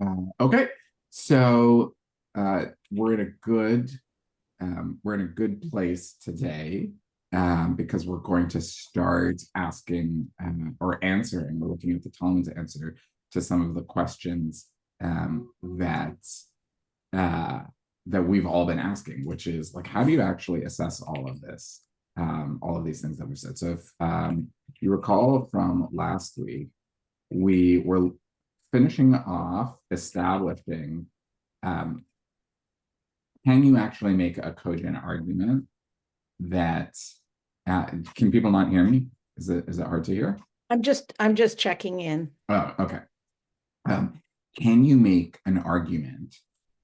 Okay, so we're in a good place today because we're going to start asking or answering. We're looking at the Talmud's answer to some of the questions that uh, that we've all been asking, which is like, how do you actually assess all of this, all of these things that we've said? So if you recall from last week, we were finishing off establishing um, can you actually make a cogent argument that can people not hear me? Is it hard to hear? I'm just checking in. Oh, okay. Can you make an argument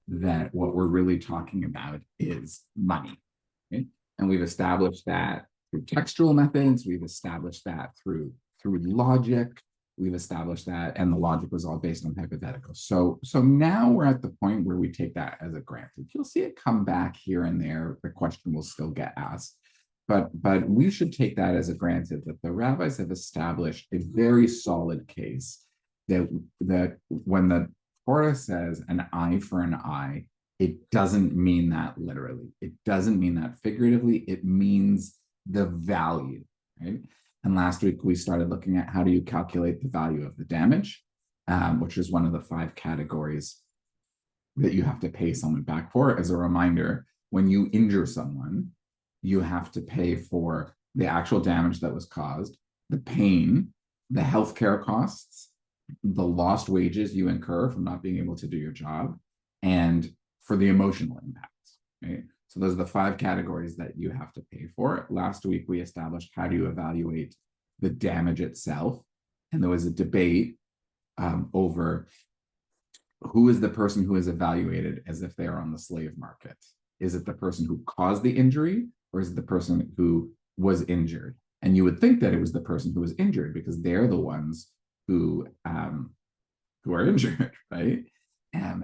that what we're really talking about is money? Okay? And we've established that through textual methods. We've established that through logic. We've established that, and the logic was all based on hypotheticals. So now we're at the point where we take that as a granted. You'll see it come back here and there. The question will still get asked, but we should take that as a granted that the rabbis have established a very solid case that when the Torah says an eye for an eye, it doesn't mean that literally. It doesn't mean that figuratively. It means the value, right? And last week we started looking at how do you calculate the value of the damage, which is one of the 5 categories that you have to pay someone back for. As a reminder, when you injure someone, you have to pay for the actual damage that was caused, the pain, the healthcare costs, the lost wages you incur from not being able to do your job, and for the emotional impacts, right? So those are the 5 categories that you have to pay for. Last week, we established how do you evaluate the damage itself. And there was a debate over who is the person who is evaluated as if they are on the slave market. Is it the person who caused the injury, or is it the person who was injured? And you would think that it was the person who was injured because they're the ones who are injured, right?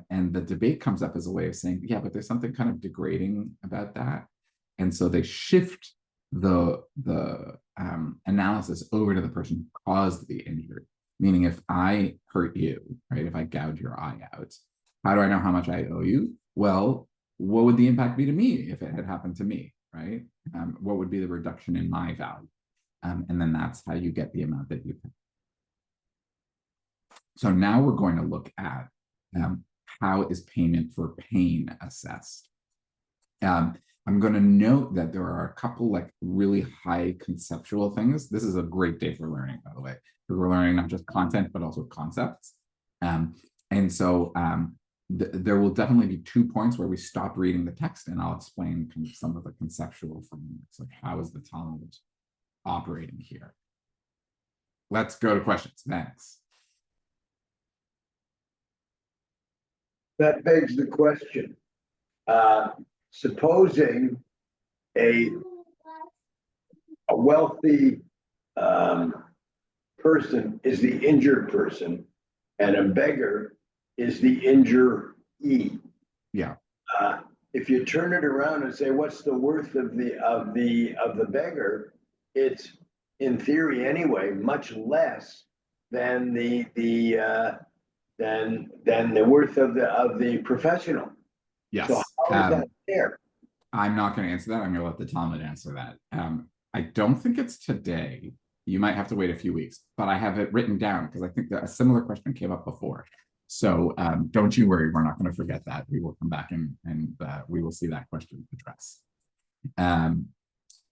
And the debate comes up as a way of saying, yeah, but there's something kind of degrading about that. And so they shift the analysis over to the person who caused the injury. Meaning, if I hurt you, right, if I gouge your eye out, how do I know how much I owe you? Well, what would the impact be to me if it had happened to me, right? What would be the reduction in my value? And then that's how you get the amount that you pay. So now we're going to look at how is payment for pain assessed. I'm going to note that there are a couple like really high conceptual things. This is a great day for learning, by the way, because we're learning not just content, but also concepts. And so there will definitely be 2 points where we stop reading the text, and I'll explain kind of some of the conceptual frameworks, like how is the Talmud operating here. Let's go to questions. Thanks. That begs the question. Supposing a wealthy person is the injured person and a beggar is the injuree. Yeah. If you turn it around and say, what's the worth of the beggar, it's in theory anyway, much less than the worth of the professional. Yes. So how is that fair? I'm not going to answer that. I'm going to let the Talmud answer that. I don't think it's today. You might have to wait a few weeks, but I have it written down because I think that a similar question came up before. So don't you worry. We're not going to forget that. We will come back and we will see that question addressed.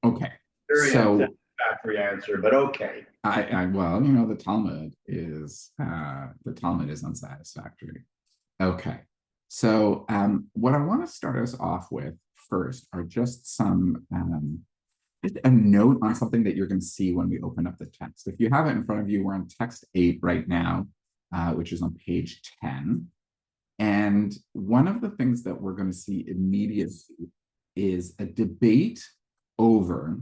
Okay. So factory answer, but okay. Well, the Talmud is unsatisfactory. Okay. So what I want to start us off with first are just some just a note on something that you're going to see when we open up the text. If you have it in front of you, we're on text 8 right now, which is on page 10. And one of the things that we're going to see immediately is a debate over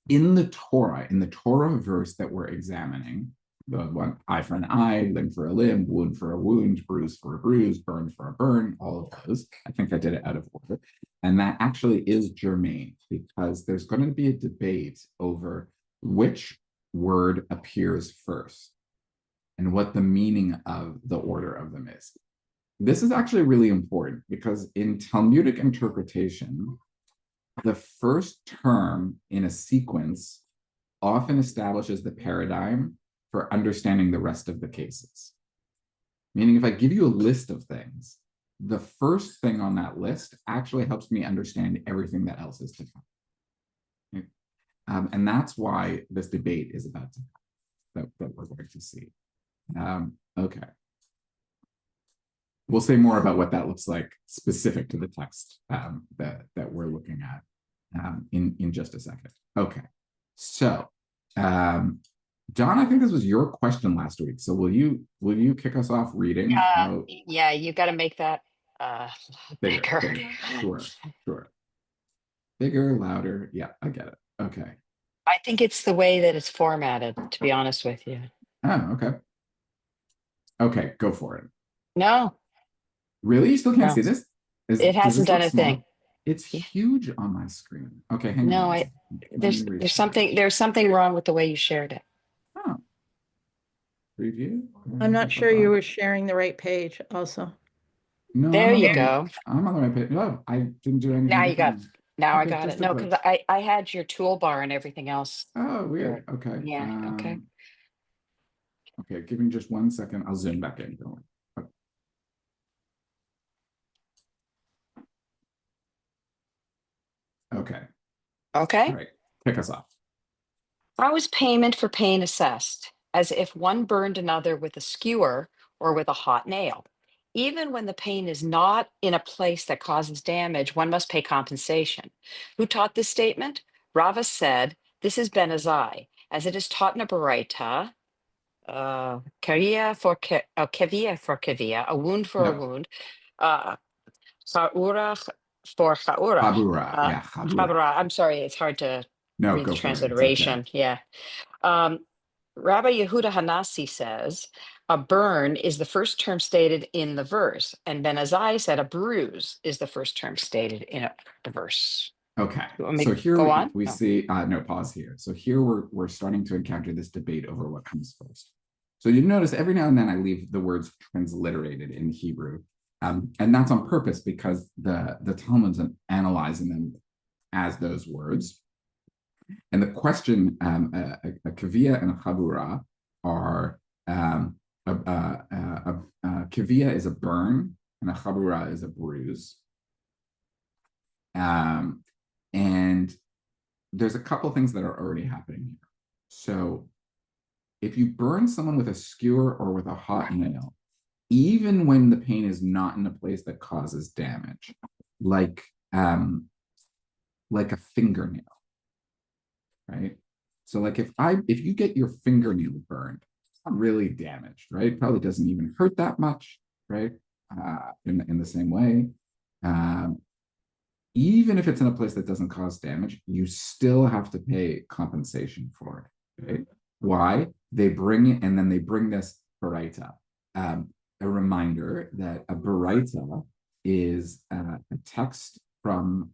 in the Torah verse that we're examining, the one eye for an eye, limb for a limb, wound for a wound, bruise for a bruise, burn for a burn, all of those. I think I did it out of order. And that actually is germane because there's going to be a debate over which word appears first. and what the meaning of the order of them is. This is actually really important because in Talmudic interpretation, the first term in a sequence often establishes the paradigm for understanding the rest of the cases. Meaning, if I give you a list of things, the first thing on that list actually helps me understand everything that else is to come. And that's why this debate is about to happen, that we're going to see. Okay. We'll say more about what that looks like specific to the text that we're looking at in just a second. Okay. So, John, I think this was your question last week. So will you kick us off reading? Yeah, you got to make that bigger. Sure. Bigger, louder. Yeah, I get it. Okay. I think it's the way that it's formatted, to be honest with you. Oh, okay. Okay, go for it. No, Really? You still can't No. see this? It hasn't done a small? thing. It's Yeah. huge on my screen. Okay, hang No, on. Let me there's restart. there's something wrong with the way you shared it. Oh. Preview? I'm not sure you were sharing the right page also. No, There you go. I'm on the right page. No, I didn't do anything. Now you got. different. Now I Okay, got just it. a No, glitch. because I had your toolbar and everything else. Oh, weird. Good. Okay. Yeah. Okay. Okay, give me just 1 second. I'll zoom back in. Okay. Okay. All right. Kick us off. How is payment for pain assessed? As if one burned another with a skewer or with a hot nail. Even when the pain is not in a place that causes damage, one must pay compensation. Who taught this statement? Rava said, this is Ben Azai, as it is taught in a Baraita, kevia for kevia, a wound for a Yep. wound, cha'ura for cha'ura. Chabura. Yeah, chabura. Chabura. I'm sorry, it's hard to No, read go the for it. It's transliteration. okay. Yeah. Rabbi Yehuda Hanassi says a burn is the first term stated in the verse, and Ben Azai said a bruise is the first term stated in the verse. Okay. You want me So to here go on? we No. see no pause here. So here we're starting to encounter this debate over what comes first. So you notice every now and then I leave the words transliterated in Hebrew. And that's on purpose because the Talmud's analyzing them as those words. And the question, a kavia and a chabura are, a kavia is a burn and a chabura is a bruise. And there's a couple things that are already happening here. So if you burn someone with a skewer or with a hot nail, even when the pain is not in a place that causes damage, like a fingernail, right? So like if you get your fingernail burned, it's not really damaged, right? It probably doesn't even hurt that much, right? In the same way. Even if it's in a place that doesn't cause damage, you still have to pay compensation for it. Right? Why? They bring it, and then they bring this baraita. A reminder that a baraita is a text from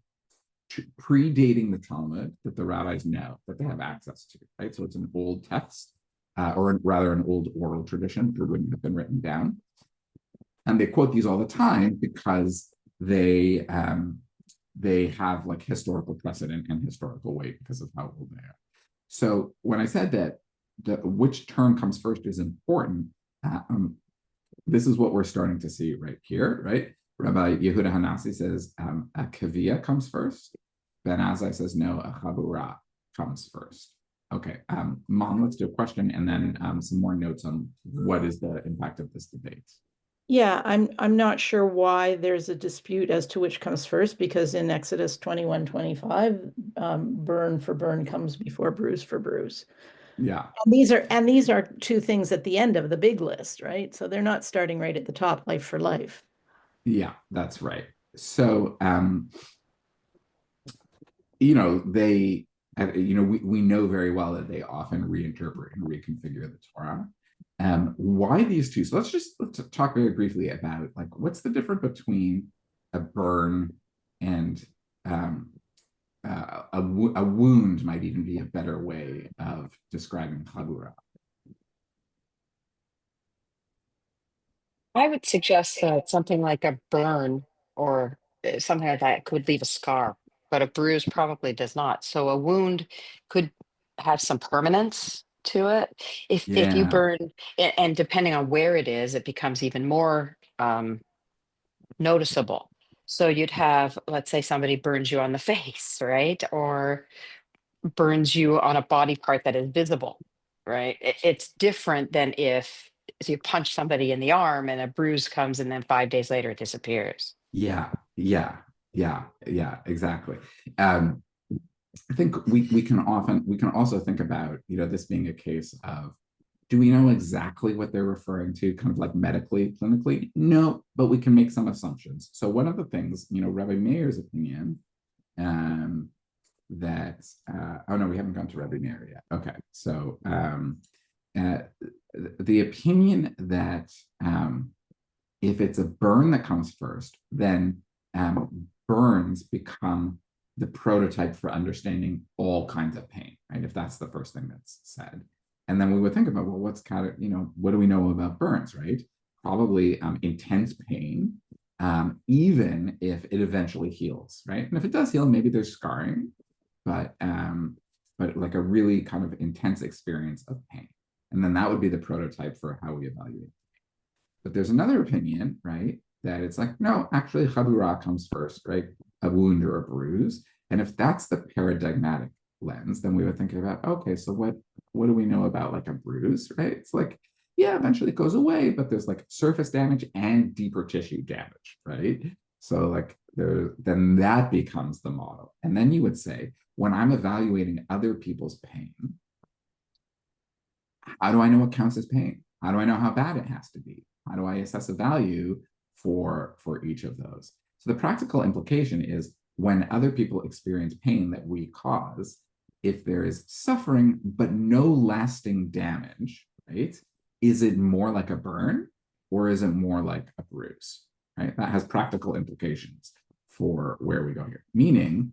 predating the Talmud that the rabbis know that they have access to. Right, so it's an old text, or rather, an old oral tradition that wouldn't have been written down, and they quote these all the time because they have like historical precedent and historical weight because of how old they are. So when I said that which term comes first is important, this is what we're starting to see right here, right? Rabbi Yehuda Hanassi says a kavia comes first. Ben Azai says no, a chabura comes first. Okay, Mom, let's do a question and then some more notes on what is the impact of this debate. Yeah, I'm not sure why there's a dispute as to which comes first, because in Exodus 21:25, burn for burn comes before bruise for bruise. Yeah. And these are two things at the end of the big list, right? So they're not starting right at the top, life for life. Yeah, that's right. So we know very well that they often reinterpret and reconfigure the Torah. Why these two? So let's talk very briefly about like what's the difference between a burn and a wound might even be a better way of describing chabura. I would suggest that something like a burn or something like that could leave a scar, but a bruise probably does not. So a wound could have some permanence to it. If you Yeah, burn, and depending on where it is, it becomes even more noticeable. So you'd have, let's say somebody burns you on the face, right? Or burns you on a body part that is visible, right? It's different than if you punch somebody in the arm and a bruise comes and then 5 days later it disappears. yeah, yeah, yeah, exactly. Um, I think we can also think about, this being a case of, do we know exactly what they're referring to, kind of like medically, clinically? No, but we can make some assumptions. So one of the things, Rabbi Meir's opinion, that oh no, we haven't gone to Rabbi Meir yet. Okay, so uh, the opinion that if it's a burn that comes first, then burns become the prototype for understanding all kinds of pain, right? If that's the first thing that's said. And then we would think about, well, what do we know about burns, right? Probably intense pain, even if it eventually heals, right? And if it does heal, maybe there's scarring, but like a really kind of intense experience of pain. And then that would be the prototype for how we evaluate. But there's another opinion, right? That it's like, no, actually, chabura comes first, right? A wound or a bruise. And if that's the paradigmatic lens, then we would think about, okay, so what do we know about like a bruise, right? It's like, yeah, eventually it goes away, but there's like surface damage and deeper tissue damage, right? So like then that becomes the model. And then you would say, when I'm evaluating other people's pain, how do I know what counts as pain? How do I know how bad it has to be? How do I assess a value for each of those? So the practical implication is when other people experience pain that we cause, if there is suffering but no lasting damage, right? Is it more like a burn or is it more like a bruise? Right? That has practical implications for where we go here. Meaning,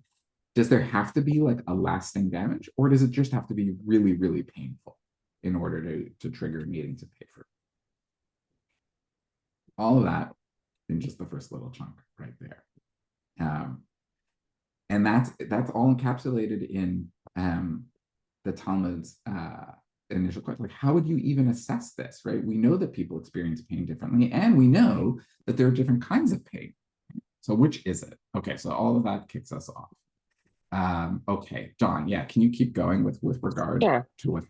does there have to be like a lasting damage, or does it just have to be really, really painful in order to trigger needing to pay for it? All of that in just the first little chunk right there. And that's all encapsulated in the Talmud's initial question. Like, how would you even assess this, right? We know that people experience pain differently, and we know that there are different kinds of pain. So which is it? Okay, so all of that kicks us off. Okay, Dawn, yeah, can you keep going with regard Sure. to what?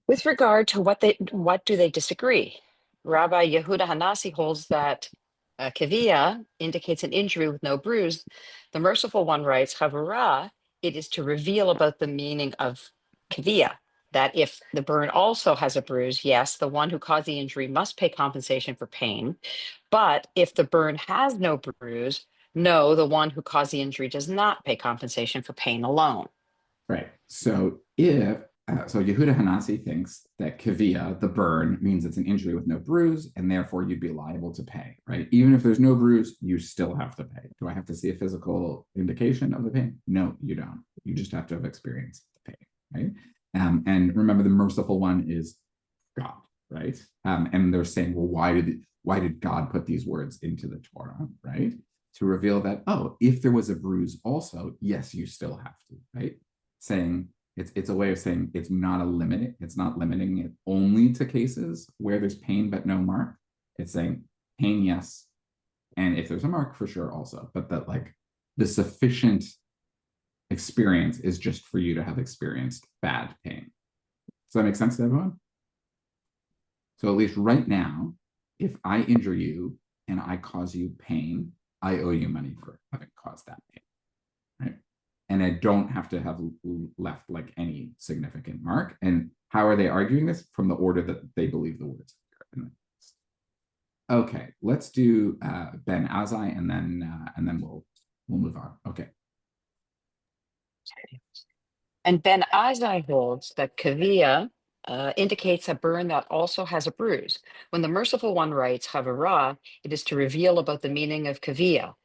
With regard to what do they disagree? Rabbi Yehuda Hanasi holds that kavia indicates an injury with no bruise. The Merciful One writes, Havara, it is to reveal about the meaning of kavia, that if the burn also has a bruise, yes, the one who caused the injury must pay compensation for pain. But if the burn has no bruise, no, the one who caused the injury does not pay compensation for pain alone. Right. So Yehuda Hanasi thinks that kavia, the burn, means it's an injury with no bruise, and therefore you'd be liable to pay, right? Even if there's no bruise, you still have to pay. Do I have to see a physical indication of the pain? No, you don't. You just have to have experienced the pain, right? And remember, the merciful one is God, right? And they're saying, well, why did God put these words into the Torah, right? To reveal that, oh, if there was a bruise also, yes, you still have to, right? Saying it's a way of saying it's not limiting it only to cases where there's pain but no mark. It's saying pain, yes, and if there's a mark, for sure also, but that like the sufficient experience is just for you to have experienced bad pain. Does that make sense to everyone? So at least right now, if I injure you and I cause you pain, I owe you money for having caused that pain, right? And I don't have to have left like any significant mark. And how are they arguing this? From the order that they believe the words are. Okay, let's do Ben Azai, and then we'll move on. Okay. And Ben Azai holds that kavia indicates a burn that also has a bruise. When the Merciful One writes Havara, it is to reveal about the meaning of kavia,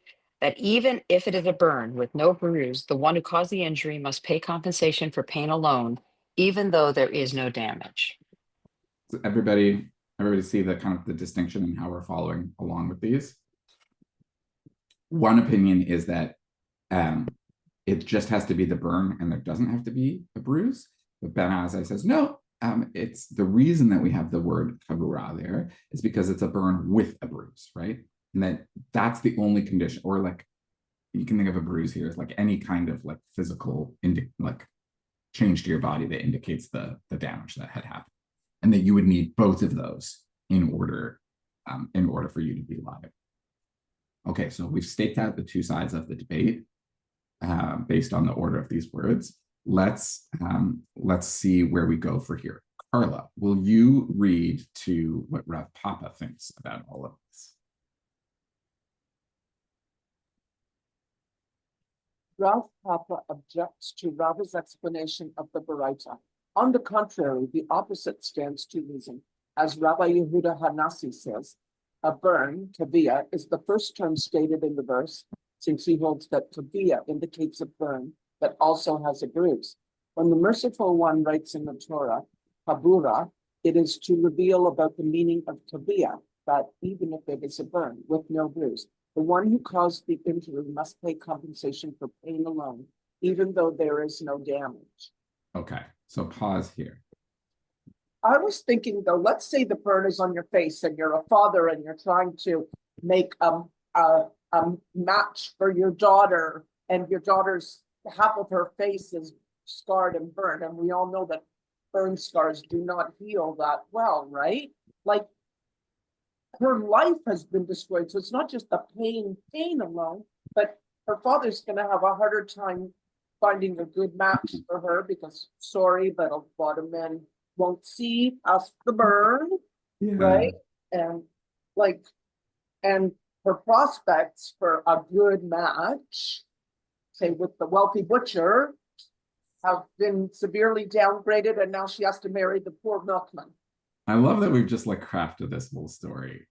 that even if it is a burn with no bruise, the one who caused the injury must pay compensation for pain alone, even though there is no damage. So everybody Everybody see the kind of the distinction and how we're following along with these? One opinion is that it just has to be the burn and there doesn't have to be a bruise. But Ben Azai says, no, it's the reason that we have the word chavura there is because it's a burn with a bruise, right? And that's the only condition, or like you can think of a bruise here as like any kind of like physical like change to your body that indicates the damage that had happened, and that you would need both of those in order for you to be liable. Okay, so we've staked out the two sides of the debate based on the order of these words. Let's see where we go for here. Carla, will you read to what Rav Papa thinks about all of this? Rav Papa objects to Rava's explanation of the Baraita. On the contrary, the opposite stands to reason. As Rabbi Yehuda Hanassi says, a burn, kaviyah, is the first term stated in the verse, since he holds that kaviyah indicates a burn that also has a bruise. When the Merciful One writes in the Torah, kabura, it is to reveal about the meaning of kaviyah, that even if it is a burn with no bruise, the one who caused the injury must pay compensation for pain alone, even though there is no damage. Okay, so pause here. I was thinking though, let's say the burn is on your face and you're a father and you're trying to make a match for your daughter, and your daughter's half of her face is scarred and burned, and we all know that burn scars do not heal that well, right? Like, her life has been destroyed, so it's not just the pain alone, but her father's going to have a harder time finding a good match for her because, sorry, but a lot of men won't see past the burn, right? And like, and her prospects for a good match, say with the wealthy butcher, have been severely downgraded, and now she has to marry the poor milkman. I love that we've just like crafted this whole story,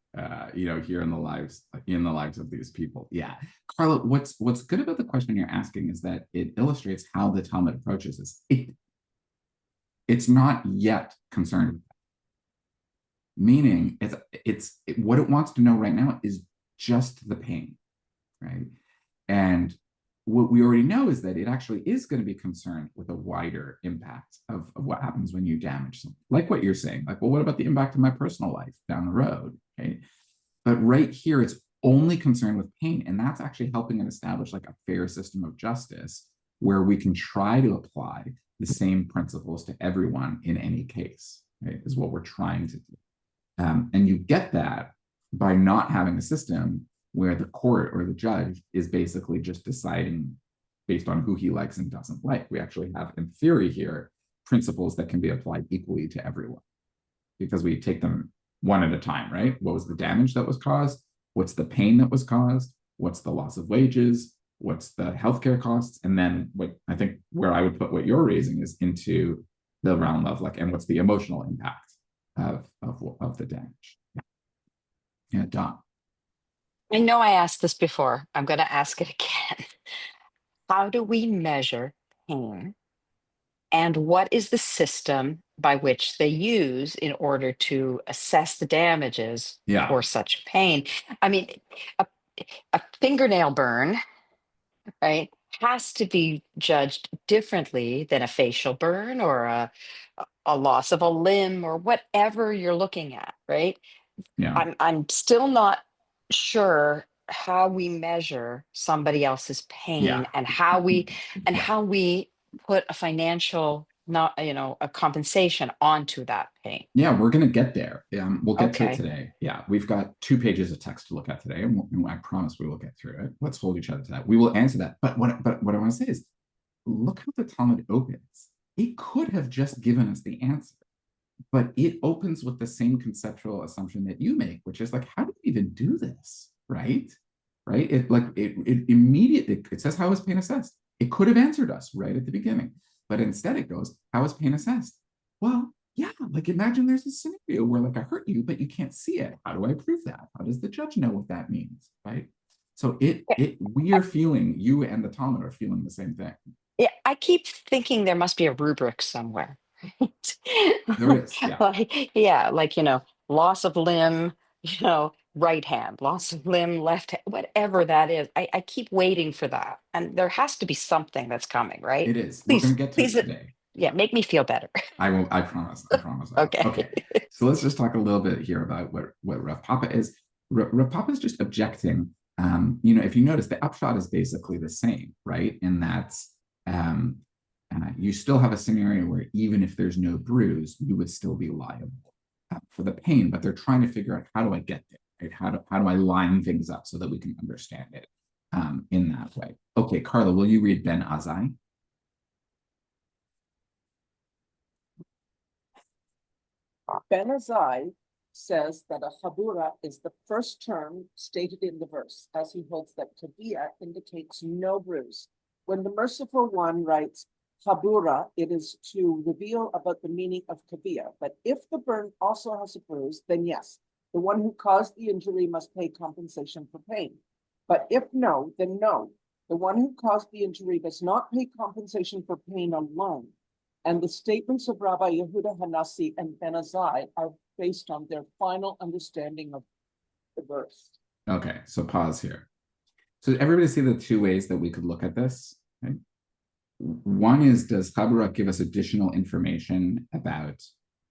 here in the lives of these people. Yeah, Carla, what's good about the question you're asking is that it illustrates how the Talmud approaches this. It's not yet concerned with that. Meaning, what it wants to know right now is just the pain, right? And what we already know is that it actually is going to be concerned with a wider impact of what happens when you damage something. Like what you're saying, like, well, what about the impact of my personal life down the road? Okay. But right here, it's only concerned with pain. And that's actually helping it establish like a fair system of justice where we can try to apply the same principles to everyone in any case, right? Is what we're trying to do. And you get that by not having a system where the court or the judge is basically just deciding based on who he likes and doesn't like. We actually have, in theory here, principles that can be applied equally to everyone because we take them one at a time, right? What was the damage that was caused? What's the pain that was caused? What's the loss of wages? What's the healthcare costs? And then what I think where I would put what you're raising is into the realm of like, and what's the emotional impact of the damage? Yeah, Don. I know I asked this before. I'm going to ask it again. How do we measure pain? And what is the system by which they use in order to assess the damages for such pain? I mean, a fingernail burn, right, has to be judged differently than a facial burn or a loss of a limb or whatever you're looking at, right? Yeah. I'm still not sure how we measure somebody else's pain and how we put a financial a compensation onto that pain. Yeah, we're going to get there. We'll get to it Okay. today. Yeah, we've got 2 pages of text to look at today, and I promise we will get through it. Let's hold each other to that. We will answer that. But what I want to say is, look how the Talmud opens. It could have just given us the answer, but it opens with the same conceptual assumption that you make, which is like, how do we even do this, right? Right? It immediately, it says, how is pain assessed? It could have answered us right at the beginning, but instead it goes, how is pain assessed? Well, yeah, like imagine there's a scenario where like I hurt you, but you can't see it. How do I prove that? How does the judge know what that means, right? So we are feeling, you and the Talmud are feeling the same thing. Yeah, I keep thinking there must be a rubric somewhere. There is, yeah. Like loss of limb, right hand, loss of limb, left hand, whatever that is. I keep waiting for that. And there has to be something that's coming, right? It is. We're going Please, to get to please, it today. yeah, make me feel better. I will. I promise. I promise. I will. Okay. Okay. So let's just talk a little bit here about what Rav Papa is. Rav Papa is just objecting. If you notice, the upshot is basically the same, right? And that's you still have a scenario where even if there's no bruise, you would still be liable for the pain. But they're trying to figure out, how do I get there? Right? How do I line things up so that we can understand it in that way? Okay, Carla, will you read Ben Azai? Ben Azai says that a chabura is the first term stated in the verse, as he holds that kavia indicates no bruise. When the Merciful One writes chabura, it is to reveal about the meaning of kavia. But if the burn also has a bruise, then yes, the one who caused the injury must pay compensation for pain. But if no, then no. The one who caused the injury does not pay compensation for pain alone. And the statements of Rabbi Yehuda Hanassi and Ben Azai are based on their final understanding of the verse. Okay, so pause here. So everybody see the two ways that we could look at this? Right? One is, does Chabura give us additional information about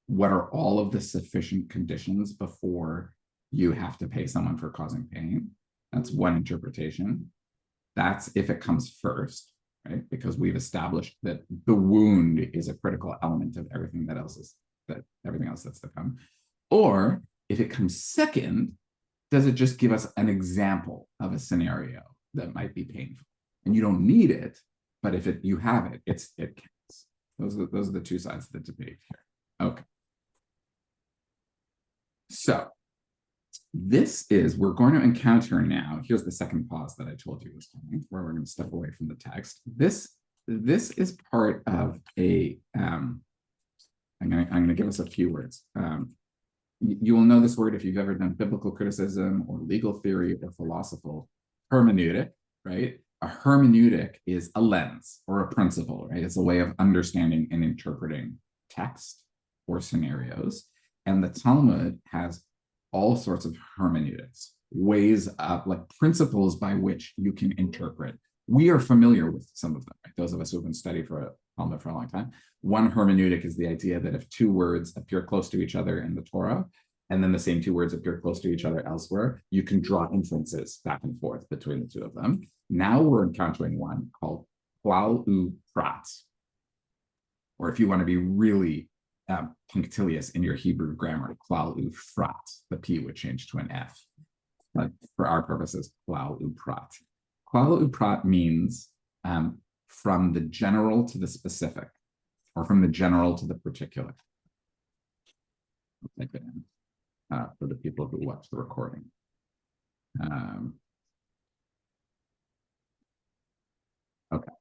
what are all of the sufficient conditions before you have to pay someone for causing pain? That's one interpretation. That's if it comes first, right? Because we've established that the wound is a critical element of everything else that's to come. Or if it comes second, does it just give us an example of a scenario that might be painful? And you don't need it, but if you have it, it counts. Those are the two sides of the debate here. Okay. So we're going to encounter now, here's the second pause that I told you was coming, where we're going to step away from the text. This is part of I'm going to give us a few words. You will know this word if you've ever done biblical criticism or legal theory or philosophical hermeneutic, right? A hermeneutic is a lens or a principle, right? It's a way of understanding and interpreting text or scenarios. And the Talmud has all sorts of hermeneutics, ways of, like, principles by which you can interpret. We are familiar with some of them, right? Those of us who have been studying for Talmud for a long time. One hermeneutic is the idea that if two words appear close to each other in the Torah, and then the same two words appear close to each other elsewhere, you can draw inferences back and forth between the two of them. Now we're encountering one called klal uprat, or if you want to be really punctilious in your Hebrew grammar, klal ufrat. The P would change to an F. But for our purposes, klal uprat. Klal uprat means from the general to the specific, or from the general to the particular. I'll type it in for the people who watch the recording. Okay.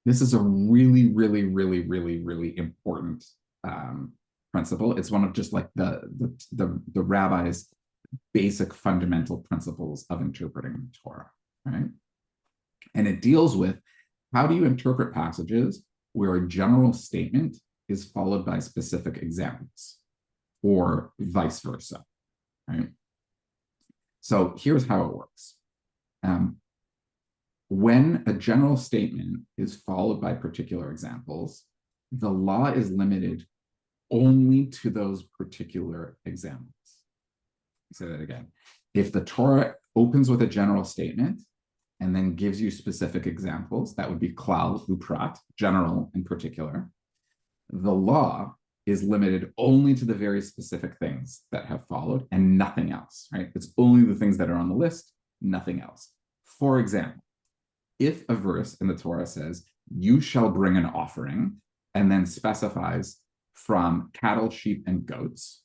This is a really, really, really, really, really important principle. It's one of just like the rabbi's basic fundamental principles of interpreting the Torah, right? And it deals with, how do you interpret passages where a general statement is followed by specific examples, or vice versa, right? So here's how it works. When a general statement is followed by particular examples, the law is limited only to those particular examples. I'll say that again. If the Torah opens with a general statement and then gives you specific examples, that would be klal uprat, general and particular. The law is limited only to the very specific things that have followed and nothing else, right? It's only the things that are on the list, nothing else. For example, if a verse in the Torah says, you shall bring an offering, and then specifies from cattle, sheep, and goats.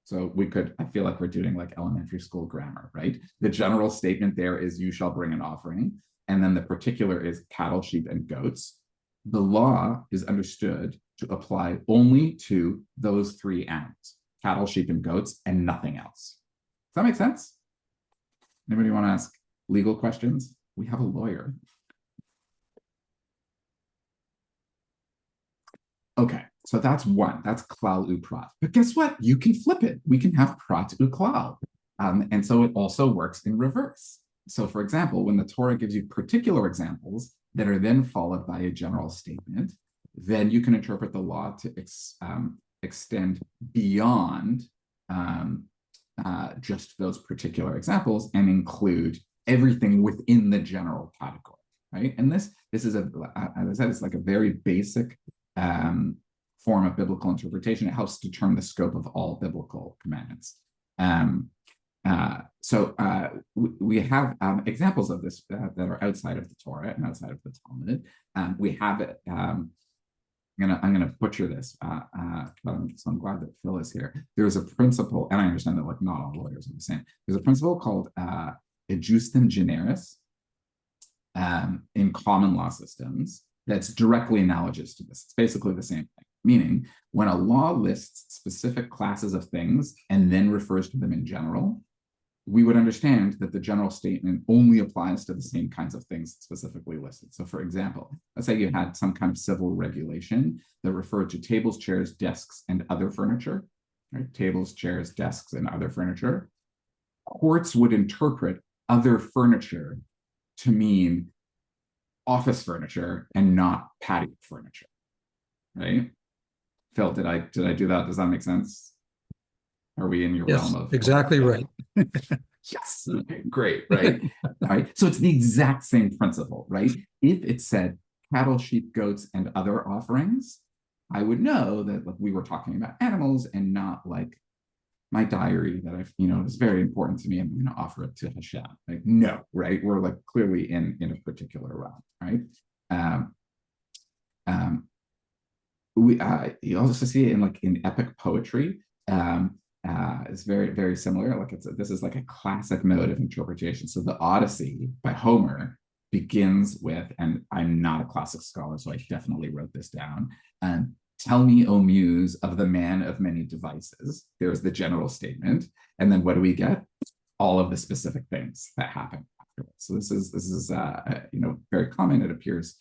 So I feel like we're doing like elementary school grammar, right? The general statement there is you shall bring an offering, and then the particular is cattle, sheep, and goats. The law is understood to apply only to those three animals, cattle, sheep, and goats, and nothing else. Does that make sense? Anybody want to ask legal questions? We have a lawyer. Okay, So that's one. That's klal u prat. But guess what? You can flip it. We can have prat u klal. And so it also works in reverse. So for example, when the Torah gives you particular examples that are then followed by a general statement, then you can interpret the law to extend beyond just those particular examples and include everything within the general category, right? And this is as I said, it's like a very basic form of biblical interpretation. It helps determine the scope of all biblical commandments. So we have examples of this that are outside of the Torah and outside of the Talmud. We have it. I'm gonna butcher this, but I'm glad that Phil is here. There's a principle, and I understand that like not all lawyers are the same. There's a principle called ejusdem generis in common law systems that's directly analogous to this. It's basically the same thing. Meaning, when a law lists specific classes of things and then refers to them in general, we would understand that the general statement only applies to the same kinds of things specifically listed. So for example, let's say you had some kind of civil regulation that referred to tables, chairs, desks, and other furniture, right? Tables, chairs, desks, and other furniture. Courts would interpret other furniture to mean office furniture and not patio furniture, right? Phil, did I do that? Does that make sense? Are we in your Yes, realm of exactly right. Yes, okay, great, right? All right, so it's the exact same principle, right? If it said cattle, sheep, goats, and other offerings, I would know that like, we were talking about animals and not like my diary that I've, is very important to me. I'm going to offer it to Hashem. Like, no, right? We're like clearly in a particular realm, right? You also see it in epic poetry. It's very, very similar. Like this is like a classic mode of interpretation. So the Odyssey by Homer begins with, and I'm not a classic scholar, so I definitely wrote this down. Tell me, O muse, of the man of many devices. There's the general statement, and then what do we get? All of the specific things that happen afterwards. So this is very common. It appears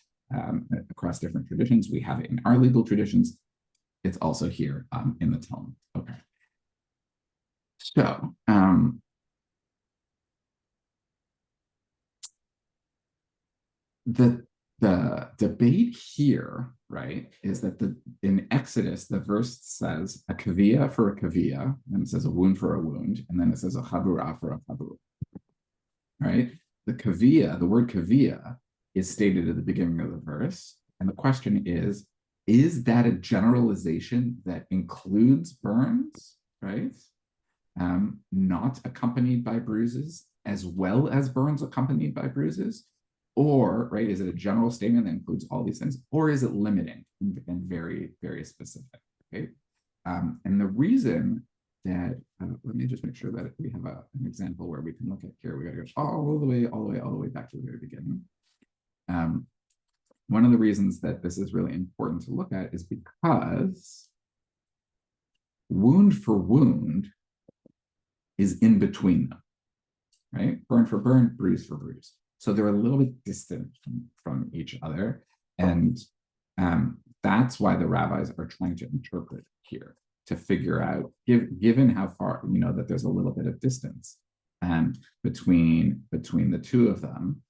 across different traditions. We have it in our legal traditions. It's also here in the Talmud. Okay. So, the debate here, right, is that in Exodus, the verse says a kaviyah for a kaviyah, and it says a wound for a wound, and then it says a chabura for a chabura, right? The kaviyah, the word kaviyah, is stated at the beginning of the verse, and the question is that a generalization that includes burns, right? Not accompanied by bruises, as well as burns accompanied by bruises? Or, right, is it a general statement that includes all these things? Or is it limiting and very, very specific, okay? And the reason that, let me just make sure that we have an example where we can look at here. We gotta go all the way back to the very beginning. One of the reasons that this is really important to look at is because wound for wound is in between them, right? Burn for burn, bruise for bruise. So they're a little bit distant from each other. And that's why the rabbis are trying to interpret here to figure out, given how far, that there's a little bit of distance between the two of them,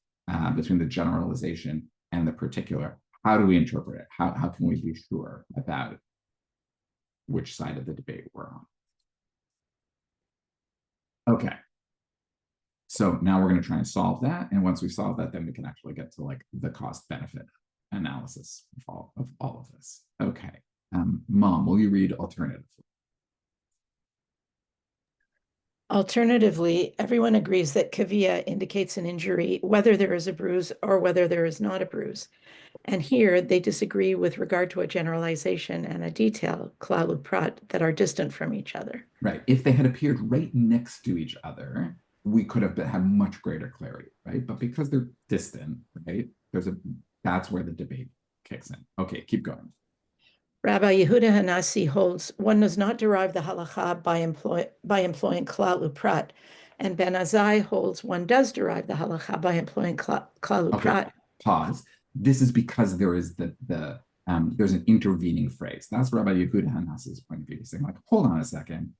between the generalization and the particular. How do we interpret it? How can we be sure about which side of the debate we're on? Okay. So now we're going to try and solve that. And once we solve that, then we can actually get to like the cost benefit analysis of all of this. Okay. Mom, will you read alternatively? Alternatively, everyone agrees that kaviyah indicates an injury, whether there is a bruise or whether there is not a bruise. And here they disagree with regard to a generalization and a detail, klal uprat, that are distant from each other. Right. If they had appeared right next to each other, we could have had much greater clarity, right? But because they're distant, right, that's where the debate kicks in. Okay, keep going. Rabbi Yehuda Hanassi holds one does not derive the halacha by employing klal uprat, and Ben Azai holds one does derive the halacha by employing klal uprat. Okay, pause. This is because there is the there's an intervening phrase. That's Rabbi Yehuda Hanasi's point of view. He's saying, like, hold on a second.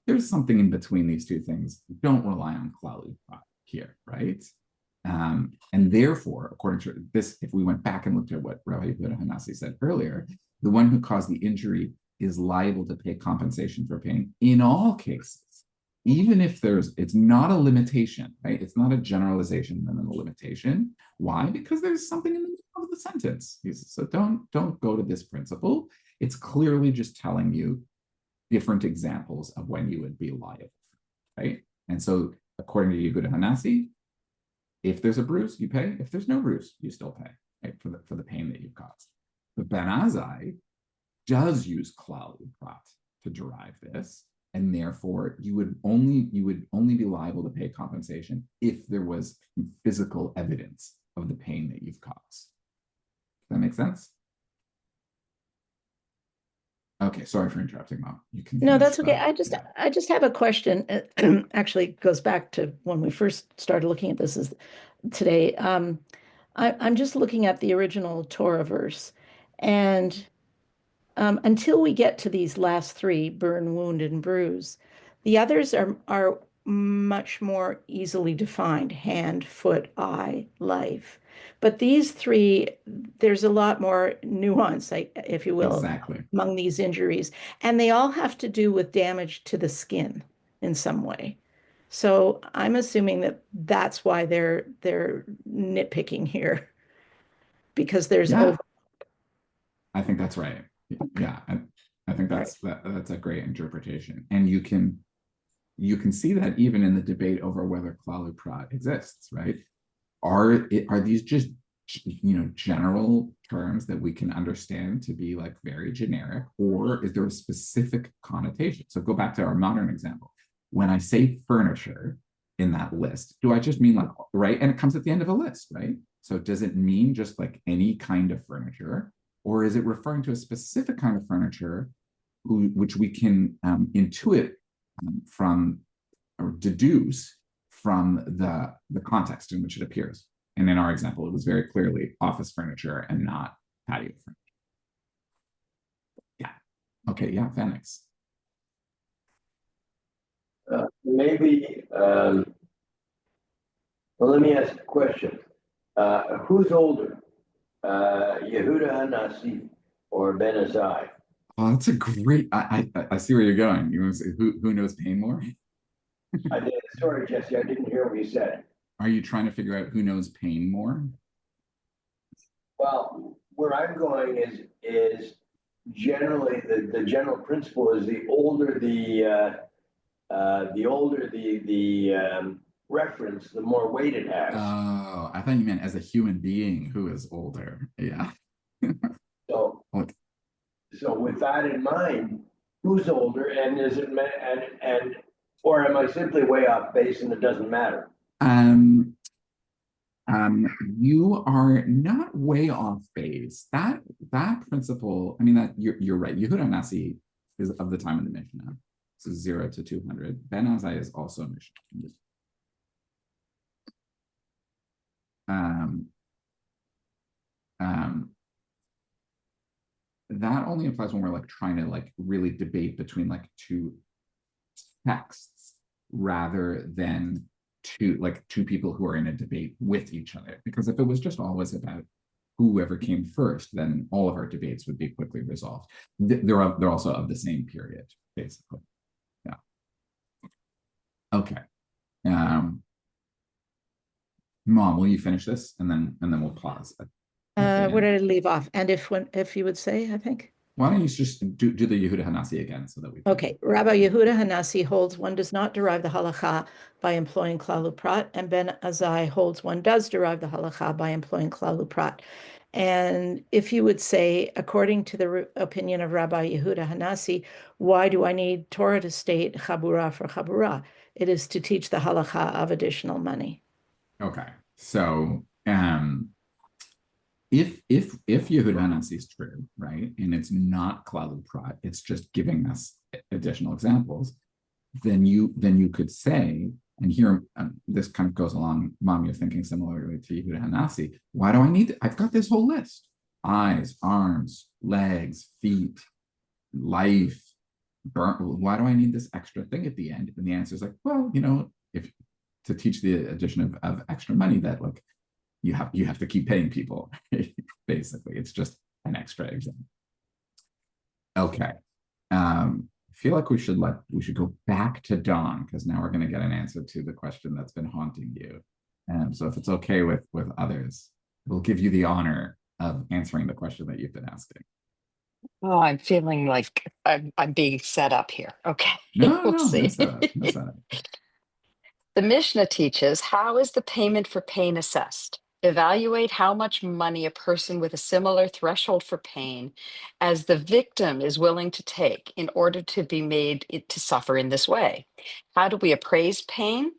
There's something in between these two things. Don't rely on klal uprat here, right? And therefore, according to this, if we went back and looked at what Rabbi Yehuda Hanasi said earlier, the one who caused the injury is liable to pay compensation for pain in all cases, even if it's not a limitation, right? It's not a generalization and a limitation. Why? Because there's something in the middle of the sentence. So don't go to this principle. It's clearly just telling you different examples of when you would be liable, right? And so according to Yehuda Hanasi, if there's a bruise, you pay. If there's no bruise, you still pay, right? For the pain that you've caused. But Ben Azai does use klal uprat to derive this, and therefore you would only be liable to pay compensation if there was physical evidence of the pain that you've caused. Does that make sense? Okay, sorry for interrupting, Mom. You can No, finish that's okay. that. I just have a question. Actually, it goes back to when we first started looking at this today. I'm just looking at the original Torah verse, and until we get to these last three, burn, wound, and bruise, the others are much more easily defined: hand, foot, eye, life. But these three, there's a lot more nuance, if you will, Exactly. among these injuries. And they all have to do with damage to the skin in some way. So I'm assuming that that's why they're nitpicking here, because there's Yeah, over. I think that's right. Yeah, I think that's a great interpretation, and you can see that even in the debate over whether klal uprat exists, right? Are these just general terms that we can understand to be like very generic, or is there a specific connotation? So go back to our modern example. When I say furniture in that list, do I just mean like, right? And it comes at the end of a list, right? So does it mean just like any kind of furniture, or is it referring to a specific kind of furniture which we can intuit from or deduce from the context in which it appears? And in our example, it was very clearly office furniture and not patio furniture. Yeah. Okay. Yeah. Phoenix. Maybe, well, let me ask a question. Who's older, Yehuda Hanasi or Ben Azai? Oh, that's a great. I see where you're going. You want to say who knows pain more? I did. Sorry, Jesse, I didn't hear what you said. Are you trying to figure out who knows pain more? Well, where I'm going is generally the general principle is the older the reference, the more weight it has. Oh, I thought you meant as a human being who is older. Yeah. So, Look. so with that in mind, who's older, and is it and or am I simply way off base and it doesn't matter? You are not way off base. That principle, I mean, that you're right. Yehuda Hanasi is of the time of the Mishnah. So 0 to 200. Ben Azai is also a Mishnah. That only applies when we're like trying to like really debate between like two texts rather than two people who are in a debate with each other. Because if it was just always about whoever came first, then all of our debates would be quickly resolved. They're also of the same period, basically. Yeah. Okay. Mom, will you finish this and then we'll pause. Where did I leave off? And if you would say, I think. Why don't you just do the Yehuda Hanasi again so that we can... Okay, Rabbi Yehuda Hanasi holds one does not derive the halacha by employing klal uprat, and Ben Azai holds one does derive the halacha by employing klal uprat. And if you would say, according to the opinion of Rabbi Yehuda Hanasi, why do I need Torah to state chabura for chabura? It is to teach the halacha of additional money. Okay, so if Yehuda Hanasi is true, right, and it's not klal uprat, it's just giving us additional examples, then you could say, and here this kind of goes along, Mom, you're thinking similarly to Yehuda Hanasi. Why do I need? I've got this whole list: eyes, arms, legs, feet, life, burn. Why do I need this extra thing at the end? And the answer is like, well, if to teach the addition of extra money that like you have to keep paying people. Basically, it's just an extra exam. Okay. I feel like we should go back to Dawn because now we're going to get an answer to the question that's been haunting you. So if it's okay with others, we'll give you the honor of answering the question that you've been asking. Oh, I'm feeling like I'm being set up here. Okay, No, we'll no, see. no setup, no setup. The Mishnah teaches, how is the payment for pain assessed? Evaluate how much money a person with a similar threshold for pain as the victim is willing to take in order to be made to suffer in this way. How do we appraise pain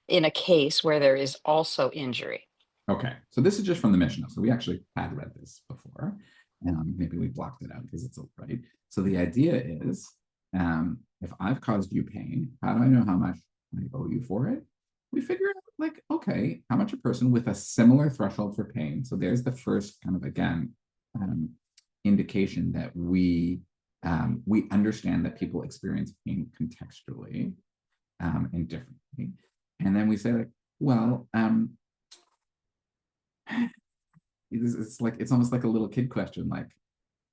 in a case where there is also injury? Okay, so this is just from the Mishnah. So we actually had read this before. Maybe we blocked it out because it's right. So the idea is, if I've caused you pain, how do I know how much I owe you for it? We figure out like, okay, how much a person with a similar threshold for pain. So there's the first kind of, again, indication that we understand that people experience pain contextually and differently. And then we say like, well, it's almost like a little kid question, like,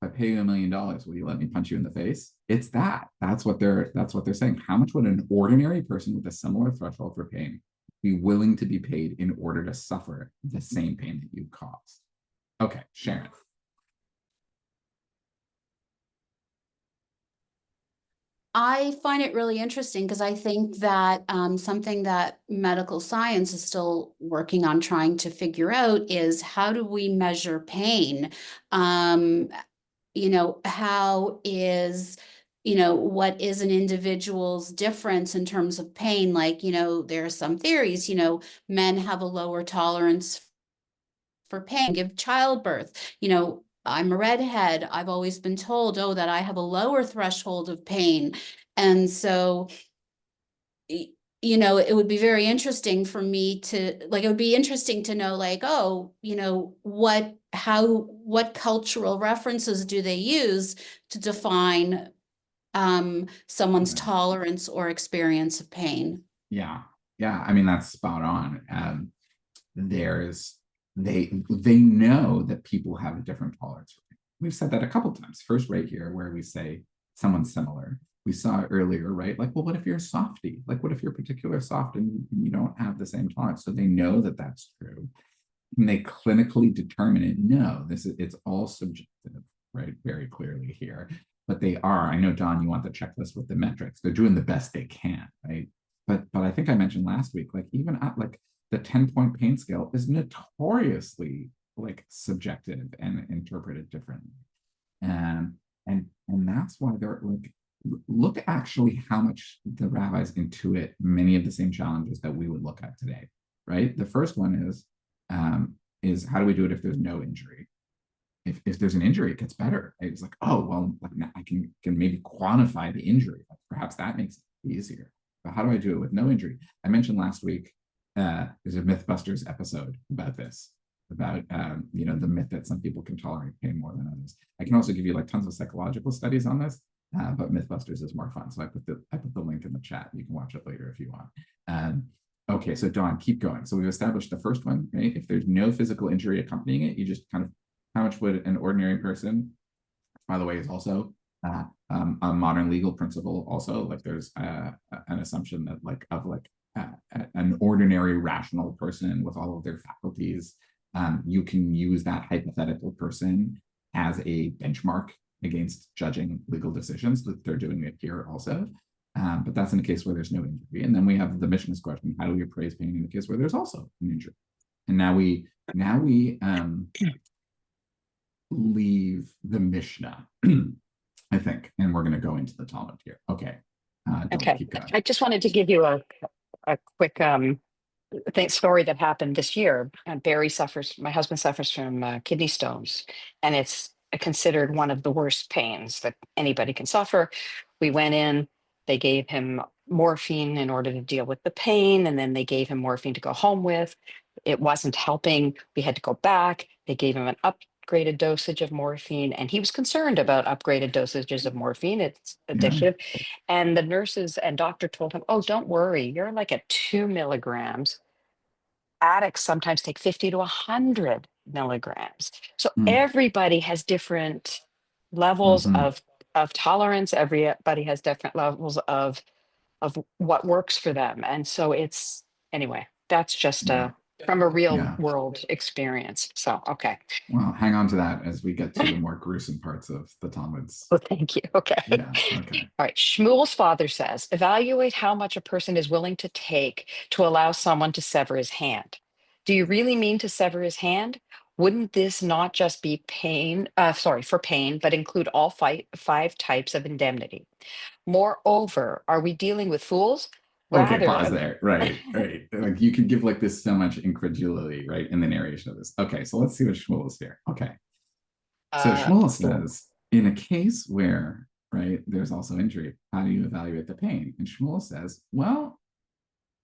if I pay you $1 million, will you let me punch you in the face? It's that. That's what they're saying. How much would an ordinary person with a similar threshold for pain be willing to be paid in order to suffer the same pain that you caused? Okay, Sharon. I find it really interesting because I think that something that medical science is still working on trying to figure out is how do we measure pain? How is, what is an individual's difference in terms of pain? Like, there are some theories, men have a lower tolerance for pain, give childbirth. I'm a redhead. I've always been told, oh, that I have a lower threshold of pain. And so, it would be very interesting for me to, like, it would be interesting to know, like, oh, what cultural references do they use to define someone's Okay. tolerance or experience of pain? Yeah. I mean, that's spot on. They know that people have a different tolerance for pain. We've said that a couple times. First, right here, where we say someone's similar. We saw it earlier, right? Like, well, what if you're a softie? Like, what if you're particular soft and you don't have the same tolerance? So they know that that's true. And they clinically determine it. No, it's all subjective, right? Very clearly here. But they are. I know, Don, you want the checklist with the metrics. They're doing the best they can, right? But I think I mentioned last week, like even at like the 10-point pain scale is notoriously like subjective and interpreted differently. And that's why they're like, look actually how much the rabbis intuit many of the same challenges that we would look at today, right? The first one is how do we do it if there's no injury? If there's an injury, it gets better. It's like, oh, well, like I can maybe quantify the injury. Perhaps that makes it easier. But how do I do it with no injury? I mentioned last week, there's a Mythbusters episode about this, about the myth that some people can tolerate pain more than others. I can also give you like tons of psychological studies on this, but Mythbusters is more fun. So I put the link in the chat. You can watch it later if you want. Okay, so Dawn, keep going. So we've established the first one, right? If there's no physical injury accompanying it, you just kind of, how much would an ordinary person, by the way, is also a modern legal principle. Also, like there's an assumption that an ordinary rational person with all of their faculties, you can use that hypothetical person as a benchmark against judging legal decisions. That they're doing it here also. But that's in a case where there's no injury. And then we have the Mishnah's question: how do we appraise pain in a case where there's also an injury? And now we leave the Mishnah, I think, and we're going to go into the Talmud here. Okay. Okay. Keep going. I just wanted to give you a quick story that happened this year. My husband suffers from kidney stones, and it's considered one of the worst pains that anybody can suffer. We went in, they gave him morphine in order to deal with the pain, and then they gave him morphine to go home with. It wasn't helping. We had to go back. They gave him an upgraded dosage of morphine, and he was concerned about upgraded dosages of morphine. It's Yeah. addictive. And the nurses and doctor told him, oh, don't worry, you're like at 2 milligrams. Addicts sometimes take 50 to 100 milligrams. So Mm. everybody has different levels Mhm. of tolerance. Everybody has different levels of what works for them. And so it's, anyway, that's just Yeah. from a real Yeah. world experience. So, okay. Well, hang on to that as we get to the more gruesome parts of the Talmud's. Oh, thank you. Okay. Yeah. Okay. All right. Shmuel's father says, evaluate how much a person is willing to take to allow someone to sever his hand. Do you really mean to sever his hand? Wouldn't this not just be pain, for pain, but include all five types of indemnity? Moreover, are we dealing with fools? Okay, Rather, pause there. Right, right. Like you could give like this so much incredulity, right, in the narration of this. Okay, so let's see what Shmuel is here. Okay. So Shmuel says, in a case where, right, there's also injury, how do you evaluate the pain? And Shmuel says, well,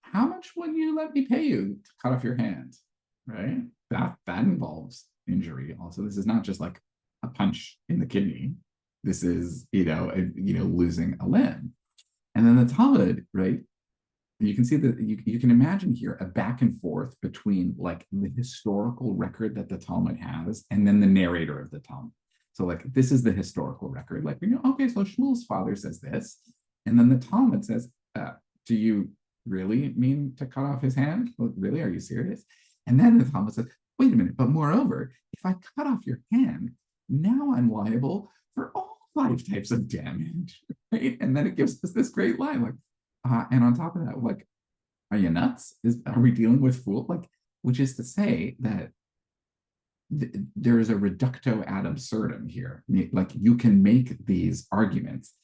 how much would you let me pay you to cut off your hand? Right? That involves injury. Also, this is not just like a punch in the kidney. This is, losing a limb. And then the Talmud, right? You can see that you can imagine here a back and forth between like the historical record that the Talmud has and then the narrator of the Talmud. So like this is the historical record. Like, okay, so Shmuel's father says this. And then the Talmud says, do you really mean to cut off his hand? Well, really? Are you serious? And then the Talmud says, wait a minute, but moreover, if I cut off your hand, now I'm liable for all 5 types of damage, right? And then it gives us this great line, like, and on top of that, like, are you nuts? Are we dealing with fool? Like, which is to say that there is a reductio ad absurdum here. Like, you can make these arguments,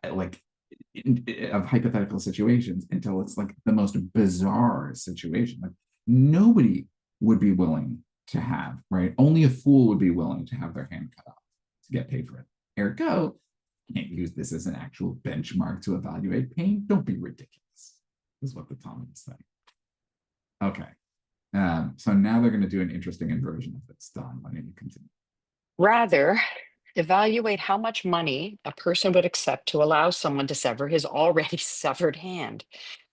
of hypothetical situations until it's like the most bizarre situation. Like, nobody would be willing to have, right? Only a fool would be willing to have their hand cut off to get paid for it. Ergo, can't use this as an actual benchmark to evaluate pain. Don't be ridiculous, is what the Talmud is saying. Okay. So now they're going to do an interesting inversion of this. Don, why don't you continue? rather, evaluate how much money a person would accept to allow someone to sever his already severed hand,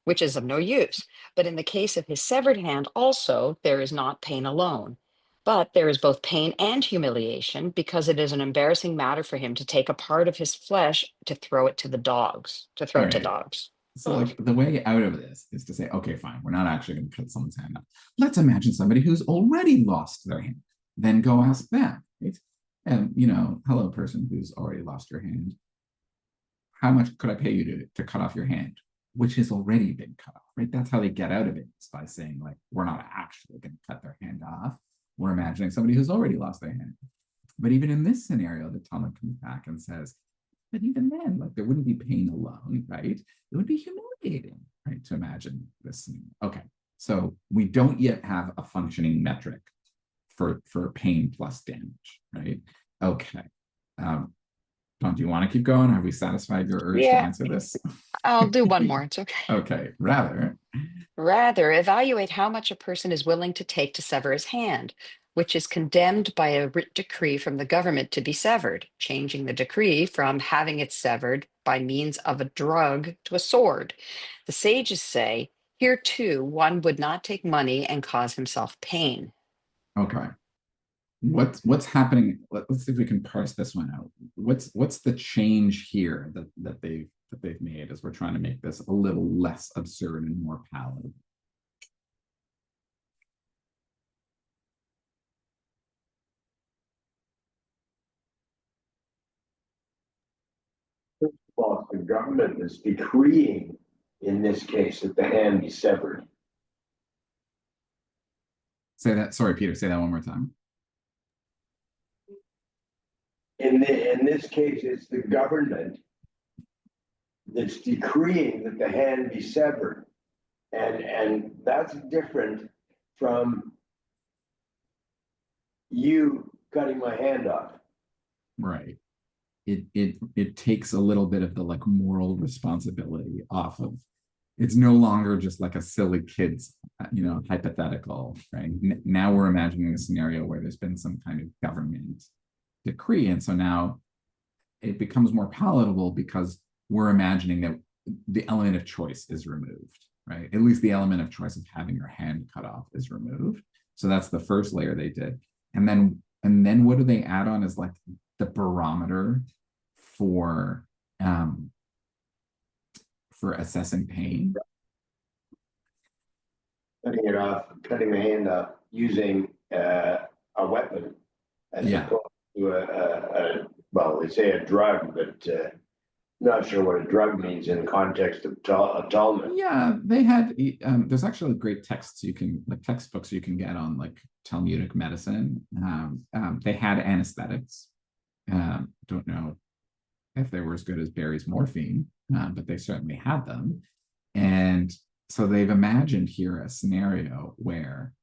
which is of no use. But in the case of his severed hand, also, there is not pain alone. But there is both pain and humiliation because it is an embarrassing matter for him to take a part of his flesh to throw it to the dogs, to throw All it to right. dogs. So like the way out of this is to say, okay, fine, we're not actually going to cut someone's hand off. Let's imagine somebody who's already lost their hand. Then go ask them, right? And hello, person who's already lost your hand. How much could I pay you to cut off your hand, which has already been cut off, right? That's how they get out of it, is by saying, like, we're not actually going to cut their hand off. We're imagining somebody who's already lost their hand. But even in this scenario, the Talmud comes back and says, but even then, like, there wouldn't be pain alone, right? It would be humiliating, right, to imagine this. Okay, so we don't yet have a functioning metric for pain plus damage, right? Okay. Don, do you want to keep going? Have we satisfied your urge to answer this? I'll do one more. It's okay. Okay, rather, evaluate how much a person is willing to take to sever his hand, which is condemned by a writ decree from the government to be severed, changing the decree from having it severed by means of a drug to a sword. The sages say, here too, one would not take money and cause himself pain. okay. What's happening? Let's see if we can parse this one out. What's the change here that they've made as we're trying to make this a little less absurd and more palatable? Well, the government is decreeing in this case that the hand be severed. Sorry, Peter, say that one more time. In this case, it's the government that's decreeing that the hand be severed. And that's different from you cutting my hand off. Right. It takes a little bit of the like moral responsibility off of. It's no longer just like a silly kid's hypothetical, right? Now we're imagining a scenario where there's been some kind of government decree, and so now it becomes more palatable because we're imagining that the element of choice is removed, right? At least the element of choice of having your hand cut off is removed. So that's the first layer they did. And then what do they add on is like the barometer for assessing pain. Cutting it off, cutting the hand off using a weapon as opposed to well, they say a drug, but not sure what a drug means in the context of Talmud. Yeah, they had. There's actually great texts textbooks you can get on like Talmudic medicine. They had anesthetics. Don't know if they were as good as Barry's morphine, but they certainly had them. And so they've imagined here a scenario where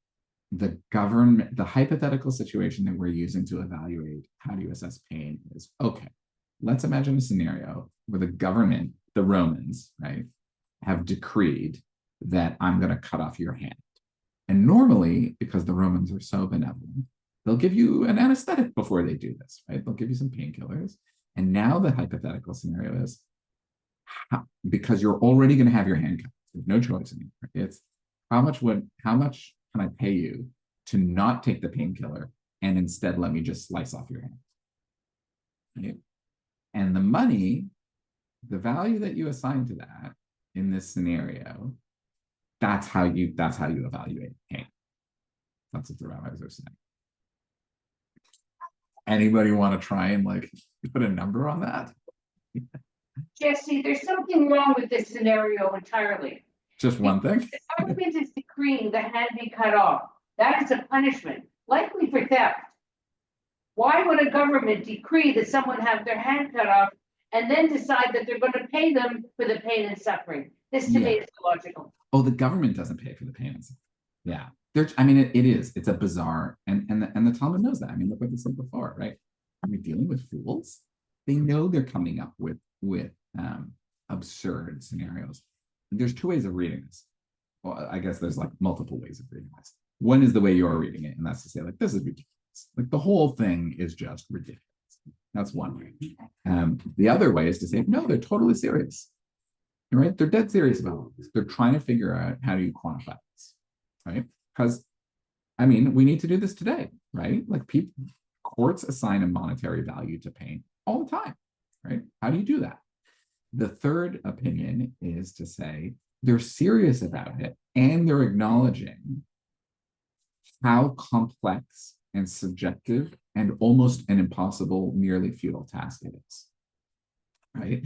the government, the hypothetical situation that we're using to evaluate how do you assess pain is, okay, let's imagine a scenario where the government, the Romans, right, have decreed that I'm going to cut off your hand. And normally, because the Romans are so benevolent, they'll give you an anesthetic before they do this, right? They'll give you some painkillers. And now the hypothetical scenario is, because you're already going to have your hand cut, there's no choice anymore. It's how much can I pay you to not take the painkiller and instead let me just slice off your hand? Right? And the money, the value that you assign to that in this scenario, that's how you evaluate pain. That's what the rabbis are saying. Anybody want to try and like put a number on that? Jesse, there's something wrong with this scenario entirely. Just one thing? The government is decreeing the hand be cut off. That is a punishment, likely for theft. Why would a government decree that someone have their hand cut off and then decide that they're going to pay them for the pain and suffering? This to me is illogical. Oh, the government doesn't pay for the pain and suffering. Yeah. It is. It's a bizarre, and the Talmud knows that. I mean, look what they said before, right? Are we dealing with fools? They know they're coming up with absurd scenarios. There's two ways of reading this. Well, I guess there's like multiple ways of reading this. One is the way you're reading it, and that's to say, like, this is ridiculous. Like the whole thing is just ridiculous. That's one way. The other way is to say, no, they're totally serious. Right? They're dead serious about this. They're trying to figure out how do you quantify this, right? Because, I mean, we need to do this today, right? Like courts assign a monetary value to pain all the time, right? How do you do that? The third opinion is to say they're serious about it and they're acknowledging how complex and subjective and almost an impossible, nearly futile task it is, right?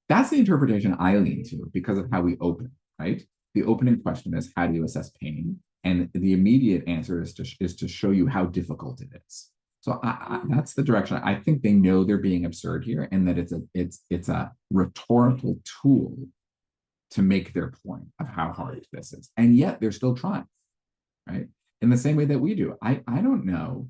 That's the interpretation I lean to because of how we open, right? The opening question is, how do you assess pain? And the immediate answer is to show you how difficult it is. So that's the direction. I think they know they're being absurd here, and that it's a rhetorical tool to make their point of how hard this is. And yet they're still trying, right? In the same way that we do. I don't know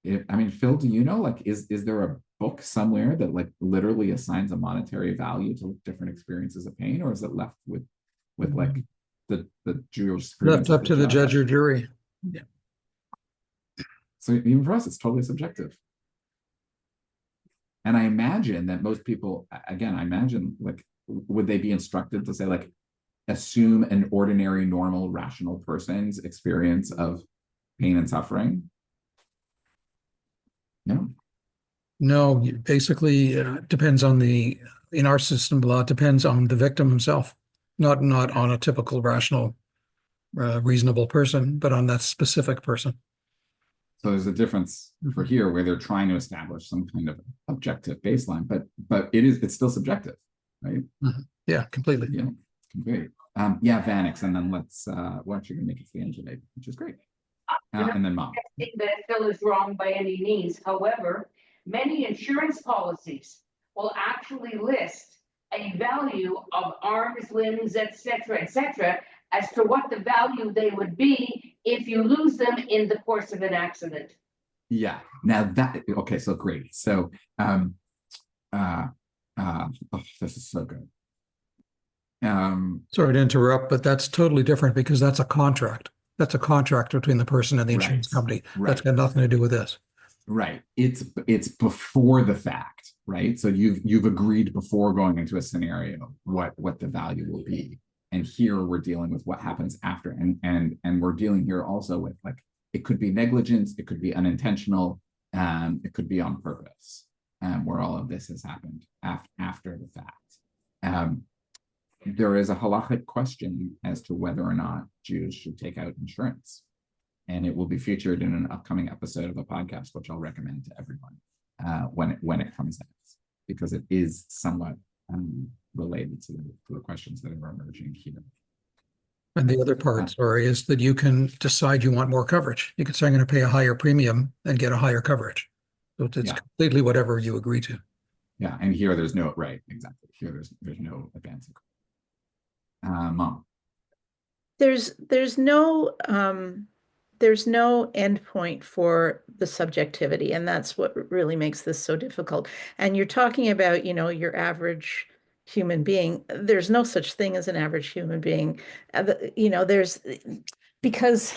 if, I mean, Phil, do you know, like, is there a book somewhere that like literally assigns a monetary value to different experiences of pain, or is it left with like the Jewish left up to the judge or jury? Yeah. So even for us, it's totally subjective. And I imagine that most people, again, I imagine like, would they be instructed to say like, assume an ordinary, normal, rational person's experience of pain and suffering? No. No, basically depends on in our system of law, it depends on the victim himself, not on a typical rational, reasonable person, but on that specific person. So there's a difference for here where they're trying to establish some kind of objective baseline, but it's still subjective, right? Mm-hmm. Yeah, completely. Yeah, completely. Yeah, Vanix, and then we're actually gonna make it to the end today, which is great. And then Mom. I think that Phil is wrong by any means. However, many insurance policies will actually list a value of arms, limbs, etc., as to what the value they would be if you lose them in the course of an accident. Yeah. Now okay, so great. So this is so good. Sorry to interrupt, but that's totally different because that's a contract. That's a contract between the person and the insurance Right, company. right. That's got nothing to do with this. Right. It's before the fact, right? So you've agreed before going into a scenario what the value will be. And here we're dealing with what happens after. And we're dealing here also with, like, it could be negligence, it could be unintentional, it could be on purpose, where all of this has happened after the fact. There is a halachic question as to whether or not Jews should take out insurance. And it will be featured in an upcoming episode of a podcast, which I'll recommend to everyone when it comes out, because it is somewhat related to the questions that are emerging here. And the other part, sorry, is that you can decide you want more coverage. You can say, I'm going to pay a higher premium and get a higher coverage. So it's completely whatever you agree to. Yeah, and here there's no, right, exactly. Here there's no advance. Mom. There's no endpoint for the subjectivity, and that's what really makes this so difficult. And you're talking about, your average human being. There's no such thing as an average human being. There's, because,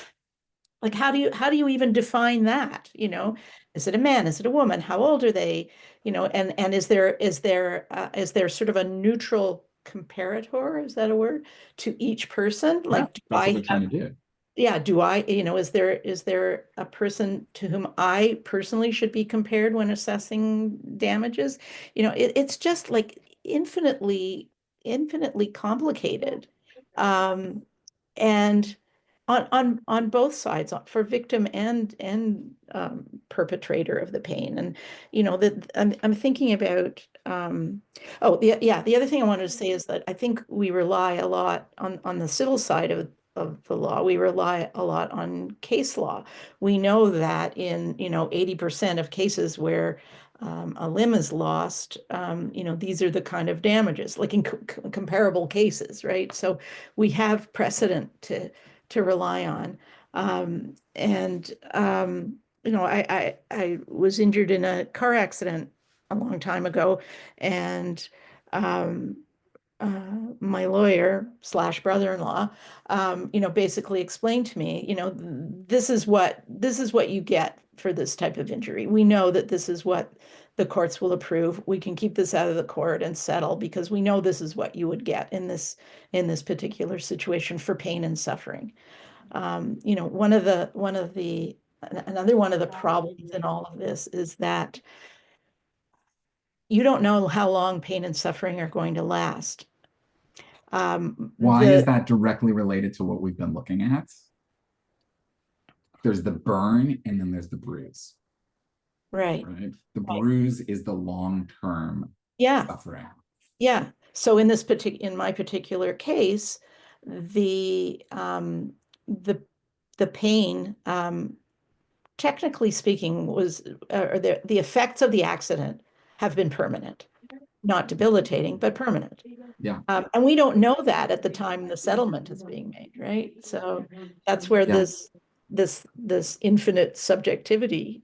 like, how do you even define that? Is it a man? Is it a woman? How old are they? And is there sort of a neutral comparator? Is that a word? To each person? Like, do That's what I they're trying to do. Yeah, do I, is there a person to whom I personally should be compared when assessing damages? It's just like infinitely complicated. And on both sides, for victim and perpetrator of the pain. And that I'm thinking about the other thing I wanted to say is that I think we rely a lot on the civil side of the law. We rely a lot on case law. We know that in 80% of cases where a limb is lost, these are the kind of damages, like in comparable cases, right? So we have precedent to rely on. I was injured in a car accident a long time ago, and my lawyer / brother-in-law, basically explained to me, this is what you get for this type of injury. We know that this is what the courts will approve. We can keep this out of the court and settle because we know this is what you would get in this particular situation for pain and suffering. Another one of the problems in all of this is that you don't know how long pain and suffering are going to last. Why is that directly related to what we've been looking at? There's the burn and then there's the bruise. Right. The bruise is the long-term suffering. Yeah. So in my particular case, the pain, technically speaking, was or the effects of the accident have been permanent, not debilitating, but permanent. Yeah. And we don't know that at the time the settlement is being made, right? So that's where this infinite subjectivity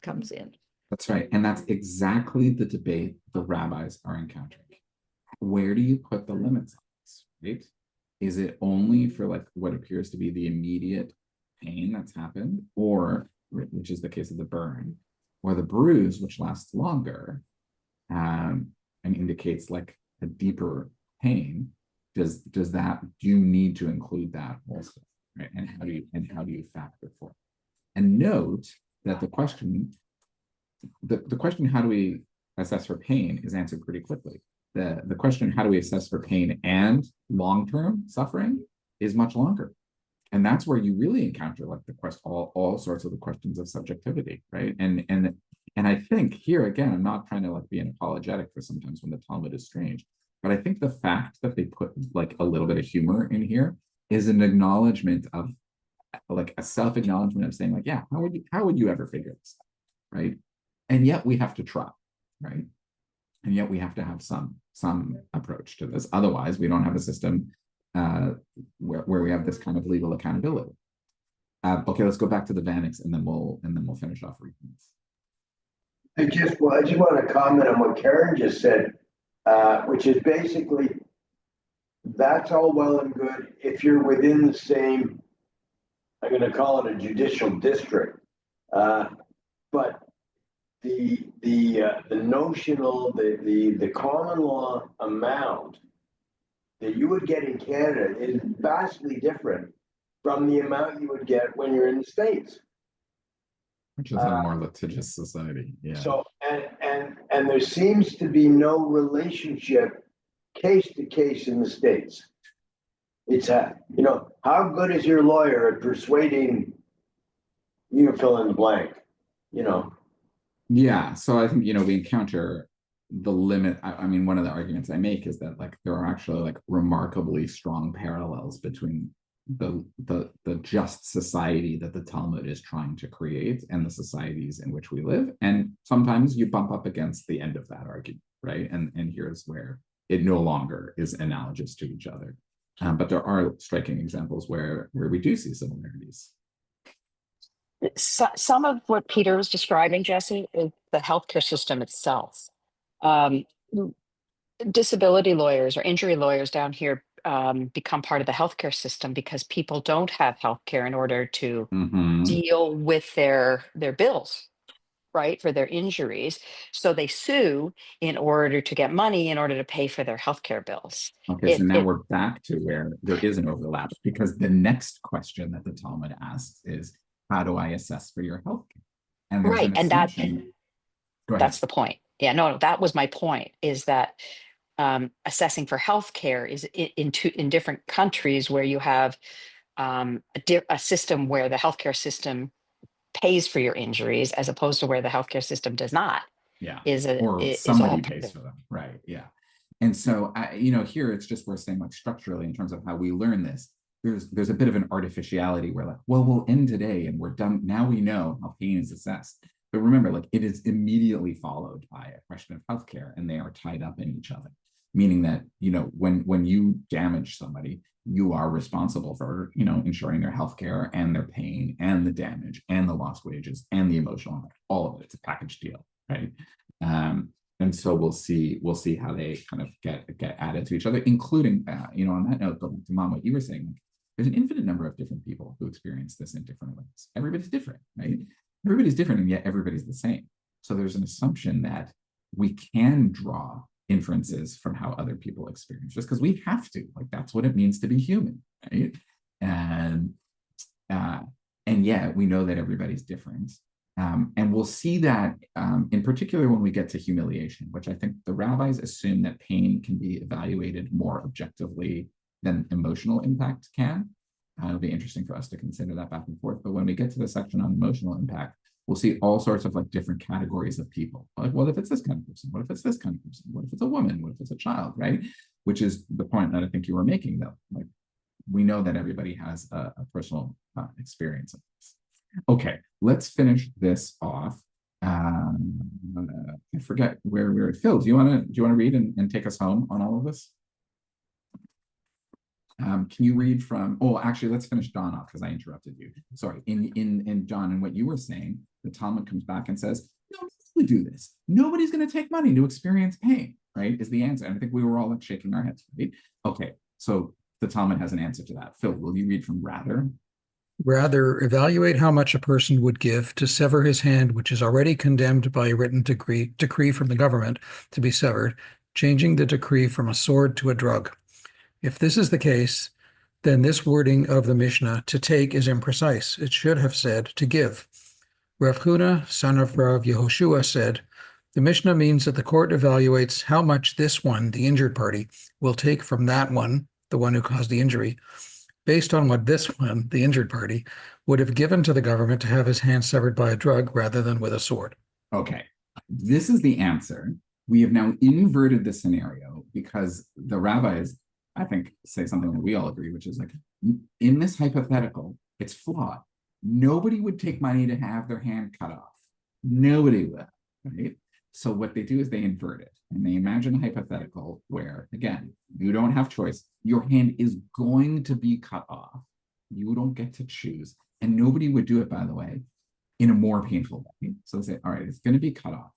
comes in. That's right. And that's exactly the debate the rabbis are encountering. Where do you put the limits on this, right? Is it only for, like, what appears to be the immediate pain that's happened, or, which is the case of the burn, or the bruise, which lasts longer, and indicates like a deeper pain? Do you need to include that also, right? And how do you factor for it? And note that the question, how do we assess for pain, is answered pretty quickly. The question, how do we assess for pain and long-term suffering, is much longer. And that's where you really encounter, like, the question, all sorts of the questions of subjectivity, right? And I think here again, I'm not trying to, like, be an apologetic for sometimes when the Talmud is strange, but I think the fact that they put, like, a little bit of humor in here is an acknowledgement of, like, a self-acknowledgement of saying, like, yeah, how would you ever figure this out, right? And yet we have to try, right? And yet we have to have some approach to this. Otherwise, we don't have a system where we have this kind of legal accountability. Okay, let's go back to the Vanix, and then we'll finish off readings. I just want to comment on what Karen just said, which is basically that's all well and good if you're within the same, I'm gonna call it a judicial district. But the notional, the common law amount that you would get in Canada is vastly different from the amount you would get when you're in the States. Which is a more litigious society. Yeah. So, and there seems to be no relationship case to case in the States. It's you know, how good is your lawyer at persuading, you fill in the blank, you know? Yeah. So I think, we encounter the limit. I mean, one of the arguments I make is that like there are actually like remarkably strong parallels between the just society that the Talmud is trying to create and the societies in which we live. And sometimes you bump up against the end of that argument, right? And here's where it no longer is analogous to each other. But there are striking examples where we do see similarities. Some of what Peter was describing, Jesse, is the healthcare system itself. Disability lawyers or injury lawyers down here become part of the healthcare system because people don't have healthcare in order to deal with their bills, right, for their injuries. So they sue in order to get money in order to pay for their healthcare bills. Okay, so now we're back to where there is an overlap, because the next question that the Talmud asks is, how do I assess for your healthcare? And there's right, an and assumption. that's the point. Yeah, no, that was my point, is that assessing for healthcare is in different countries where you have a system where the healthcare system pays for your injuries as opposed to where the healthcare system does not. Yeah, is somebody pays for them, right? Yeah. And so here it's just worth saying, like, structurally, in terms of how we learn this, there's a bit of an artificiality where, like, well, we'll end today and we're done. Now we know how pain is assessed. But remember, like, it is immediately followed by a question of healthcare, and they are tied up in each other. Meaning that, when you damage somebody, you are responsible for, ensuring their healthcare and their pain and the damage and the lost wages and the emotional impact, all of it. It's a package deal, right? And so we'll see how they kind of get added to each other, including, on that note, Mom, what you were saying, there's an infinite number of different people who experience this in different ways. Everybody's different, right? Everybody's different, and yet everybody's the same. So there's an assumption that we can draw inferences from how other people experience, just because we have to. Like, that's what it means to be human, right? And yet we know that everybody's different. And we'll see that in particular when we get to humiliation, which I think the rabbis assume that pain can be evaluated more objectively than emotional impact can. It'll be interesting for us to consider that back and forth. But when we get to the section on emotional impact, we'll see all sorts of like different categories of people. Like, what if it's this kind of person? What if it's this kind of person? What if it's a woman? What if it's a child, right? Which is the point that I think you were making, though. Like, we know that everybody has a personal experience of this. Okay, let's finish this off. I forget where we were. Phil, do you want to read and take us home on all of this? Can you read from? Oh, actually, let's finish Don off because I interrupted you. Sorry. In John, and what you were saying, the Talmud comes back and says, "No, we do this. Nobody's going to take money to experience pain." Right? Is the answer? And I think we were all like shaking our heads. Right? Okay, so the Talmud has an answer to that. Phil, will you read from Rather? Rather, evaluate how much a person would give to sever his hand, which is already condemned by a written decree from the government to be severed, changing the decree from a sword to a drug. If this is the case, then this wording of the Mishnah, to take, is imprecise. It should have said to give. Rav Huna, son of Rav Yehoshua, said, the Mishnah means that the court evaluates how much this one, the injured party, will take from that one, the one who caused the injury, based on what this one, the injured party, would have given to the government to have his hand severed by a drug rather than with a sword. Okay, this is the answer. We have now inverted the scenario because the rabbis, I think, say something that we all agree, which is like, in this hypothetical, it's flawed. Nobody would take money to have their hand cut off. Nobody would, right? So what they do is they invert it, and they imagine a hypothetical where, again, you don't have choice. Your hand is going to be cut off. You don't get to choose. And nobody would do it, by the way, in a more painful way. So they say, all right, it's going to be cut off.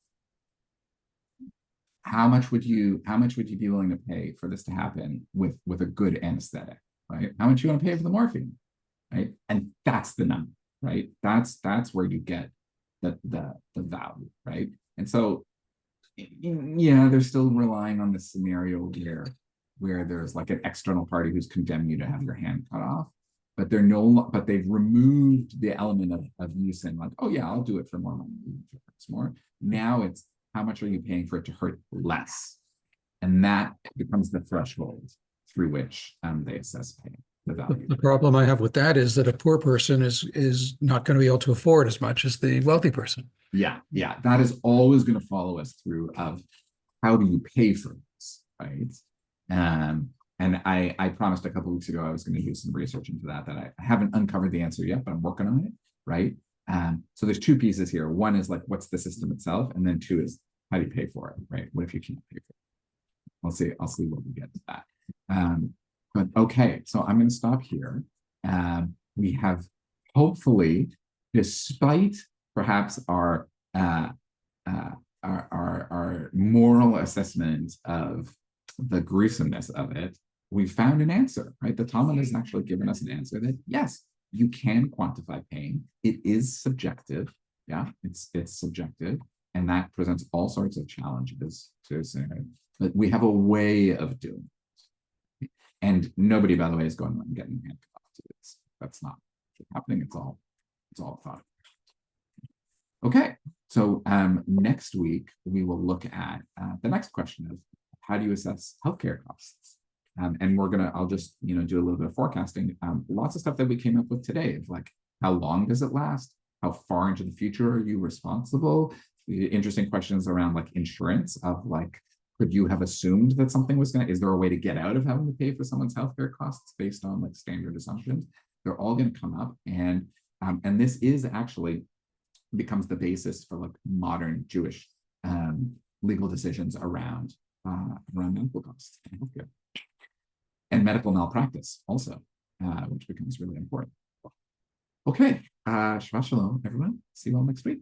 how much would you be willing to pay for this to happen with a good anesthetic, right? How much you want to pay for the morphine, right? And that's the number, right? That's where you get the value, right? And so, yeah, they're still relying on this scenario where there's like an external party who's condemned you to have your hand cut off, but but they've removed the element of you saying like, oh yeah, I'll do it for more money, if it hurts more. Now it's how much are you paying for it to hurt less, and that becomes the threshold through which they assess pain, the value. The problem I have with that is that a poor person is not going to be able to afford as much as the wealthy person. Yeah, that is always going to follow us through of how do you pay for this, right? And I promised a couple of weeks ago I was going to do some research into that I haven't uncovered the answer yet, but I'm working on it, right? So there's two pieces here. One is like, what's the system itself? And then two is, how do you pay for it, right? What if you can't pay for it? I'll see what we get to that. But okay, so I'm going to stop here. We have hopefully, despite perhaps our moral assessment of the gruesomeness of it, we found an answer, right? The Talmud has actually given us an answer that yes, you can quantify pain. It is subjective. Yeah, it's subjective. And that presents all sorts of challenges to say, but we have a way of doing it. And nobody, by the way, is going and getting handcuffed to this. That's not happening. It's all thought. Okay, so next week we will look at the next question of how do you assess healthcare costs? And I'll just do a little bit of forecasting. Lots of stuff that we came up with today of like, how long does it last? How far into the future are you responsible? Interesting questions around like insurance of like, could you have assumed that something was is there a way to get out of having to pay for someone's healthcare costs based on like standard assumptions? They're all going to come up, and this is actually becomes the basis for like modern Jewish legal decisions around medical costs and healthcare and medical malpractice also, which becomes really important. Okay, Shabbat Shalom, everyone. See you all next week.